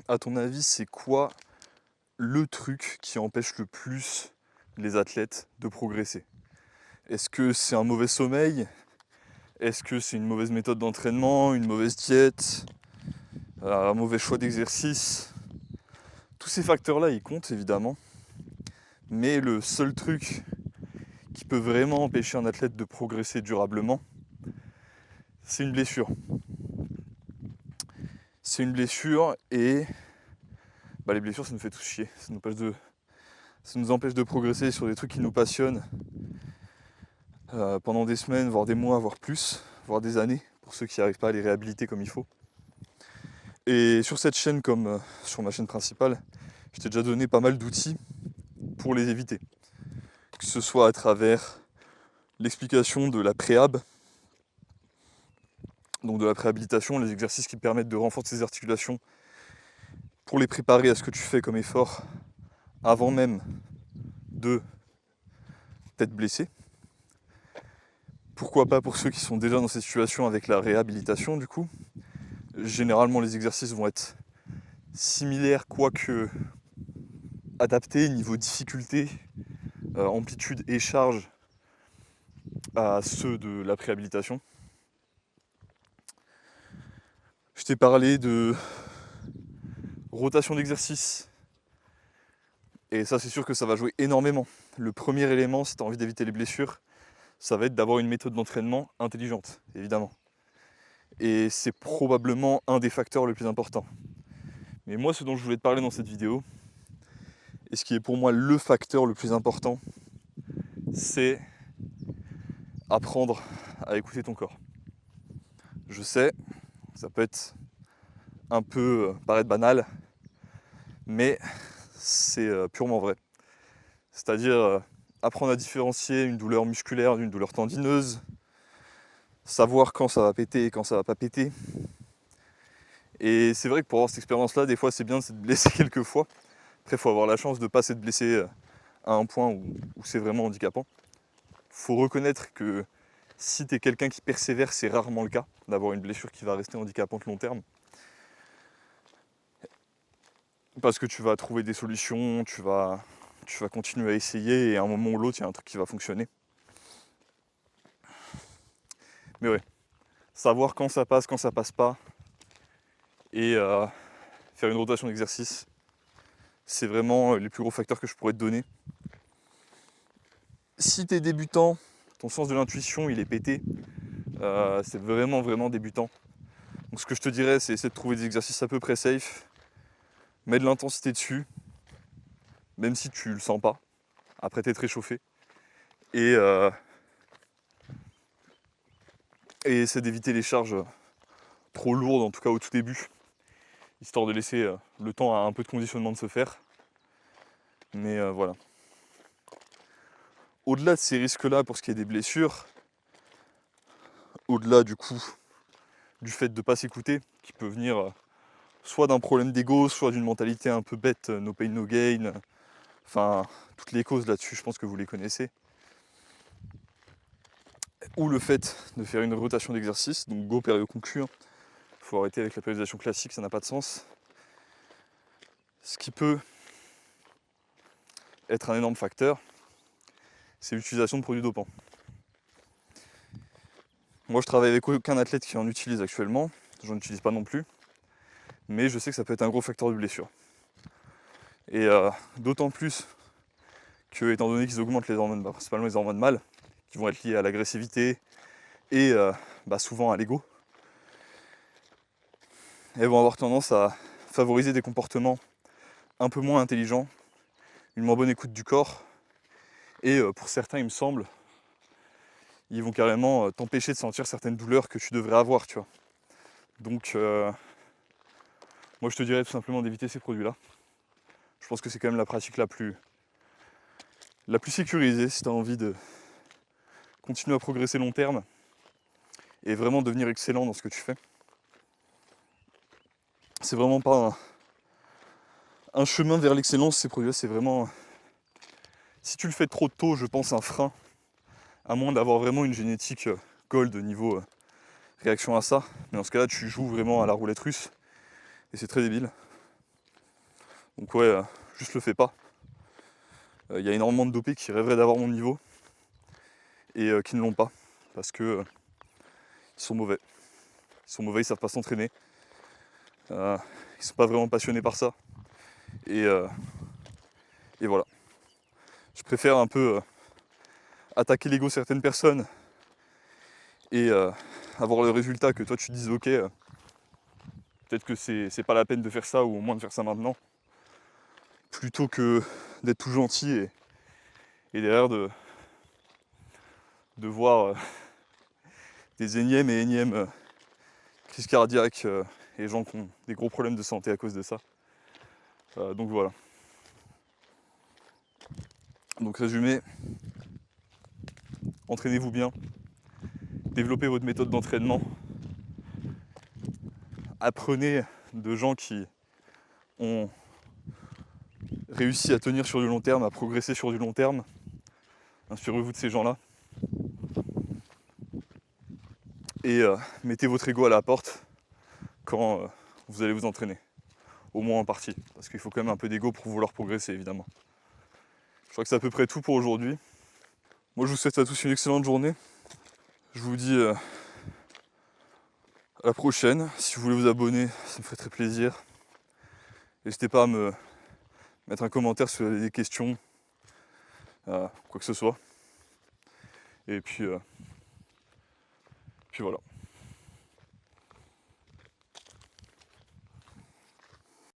à ton avis, c'est quoi le truc qui empêche le plus les athlètes de progresser? Est-ce que c'est un mauvais sommeil? Est-ce que c'est une mauvaise méthode d'entraînement, une mauvaise diète, un mauvais choix d'exercice? Tous ces facteurs-là, ils comptent évidemment, mais le seul truc qui peut vraiment empêcher un athlète de progresser durablement, c'est une blessure. C'est une blessure et les blessures, ça nous fait tous chier. Ça nous empêche de progresser sur des trucs qui nous passionnent pendant des semaines, voire des mois, voire plus, voire des années, pour ceux qui n'arrivent pas à les réhabiliter comme il faut. Et sur cette chaîne, comme sur ma chaîne principale, je t'ai déjà donné pas mal d'outils pour les éviter. Que ce soit à travers l'explication de la préhab, donc de la préhabilitation, les exercices qui permettent de renforcer tes articulations pour les préparer à ce que tu fais comme effort avant même de t'être blessé. Pourquoi pas pour ceux qui sont déjà dans cette situation avec la réhabilitation du coup. Généralement les exercices vont être similaires quoique adaptés niveau difficulté, amplitude et charge à ceux de la préhabilitation. Je t'ai parlé de rotation d'exercice. Et ça, c'est sûr que ça va jouer énormément. Le premier élément, si tu as envie d'éviter les blessures, ça va être d'avoir une méthode d'entraînement intelligente, évidemment. Et c'est probablement un des facteurs les plus importants. Mais moi, ce dont je voulais te parler dans cette vidéo, et ce qui est pour moi le facteur le plus important, c'est apprendre à écouter ton corps. Je sais, ça peut être un peu paraître banal, mais c'est purement vrai. C'est-à-dire apprendre à différencier une douleur musculaire d'une douleur tendineuse, savoir quand ça va péter et quand ça va pas péter. Et c'est vrai que pour avoir cette expérience-là, des fois c'est bien de se blesser quelques fois. Après, il faut avoir la chance de ne pas s'être blessé à un point où c'est vraiment handicapant. Il faut reconnaître que si tu es quelqu'un qui persévère, c'est rarement le cas d'avoir une blessure qui va rester handicapante long terme. Parce que tu vas trouver des solutions, tu vas continuer à essayer et à un moment ou l'autre, il y a un truc qui va fonctionner. Mais ouais, savoir quand ça passe pas, et faire une rotation d'exercice, c'est vraiment les plus gros facteurs que je pourrais te donner. Si tu es débutant, ton sens de l'intuition il est pété, c'est vraiment débutant. Donc ce que je te dirais, c'est essayer de trouver des exercices à peu près safe, mets de l'intensité dessus, même si tu le sens pas, après t'être réchauffé, et essaie d'éviter les charges trop lourdes, en tout cas au tout début, histoire de laisser le temps à un peu de conditionnement de se faire. Mais voilà. Au-delà de ces risques-là pour ce qui est des blessures, au-delà du coup du fait de ne pas s'écouter, qui peut venir soit d'un problème d'ego, soit d'une mentalité un peu bête, no pain no gain, enfin toutes les causes là-dessus, je pense que vous les connaissez. Ou le fait de faire une rotation d'exercice, donc go période concu. Il faut arrêter avec la périodisation classique, ça n'a pas de sens. Ce qui peut être un énorme facteur, c'est l'utilisation de produits dopants. Moi je travaille avec aucun athlète qui en utilise actuellement, j'en utilise pas non plus, mais je sais que ça peut être un gros facteur de blessure. Et d'autant plus que, étant donné qu'ils augmentent les hormones, principalement les hormones mâles, qui vont être liées à l'agressivité et souvent à l'ego, elles vont avoir tendance à favoriser des comportements un peu moins intelligents, une moins bonne écoute du corps, et pour certains, il me semble, ils vont carrément t'empêcher de sentir certaines douleurs que tu devrais avoir, tu vois. Donc, moi je te dirais tout simplement d'éviter ces produits-là. Je pense que c'est quand même la pratique la plus sécurisée si tu as envie de continuer à progresser long terme et vraiment devenir excellent dans ce que tu fais. C'est vraiment pas un chemin vers l'excellence, ces produits-là, c'est vraiment... Si tu le fais trop tôt, je pense un frein, à moins d'avoir vraiment une génétique gold niveau réaction à ça. Mais dans ce cas-là, tu joues vraiment à la roulette russe, et c'est très débile. Donc ouais, juste le fais pas. Il y a énormément de dopés qui rêveraient d'avoir mon niveau et qui ne l'ont pas parce que ils sont mauvais. Ils sont mauvais, ils savent pas s'entraîner. Ils sont pas vraiment passionnés par ça. Et voilà. Je préfère un peu attaquer l'ego de certaines personnes et avoir le résultat que toi tu dises ok, peut-être que c'est pas la peine de faire ça ou au moins de faire ça maintenant, plutôt que d'être tout gentil et derrière de voir des énièmes et énièmes crises cardiaques et gens qui ont des gros problèmes de santé à cause de ça. Donc voilà. Donc résumé, entraînez-vous bien, développez votre méthode d'entraînement, apprenez de gens qui ont réussi à tenir sur du long terme, à progresser sur du long terme. Inspirez-vous de ces gens-là. Et mettez votre ego à la porte quand vous allez vous entraîner. Au moins en partie. Parce qu'il faut quand même un peu d'ego pour vouloir progresser, évidemment. Je crois que c'est à peu près tout pour aujourd'hui. Moi, je vous souhaite à tous une excellente journée. Je vous dis à la prochaine. Si vous voulez vous abonner, ça me ferait très plaisir. N'hésitez pas à me mettre un commentaire si vous avez des questions, quoi que ce soit. Et puis voilà.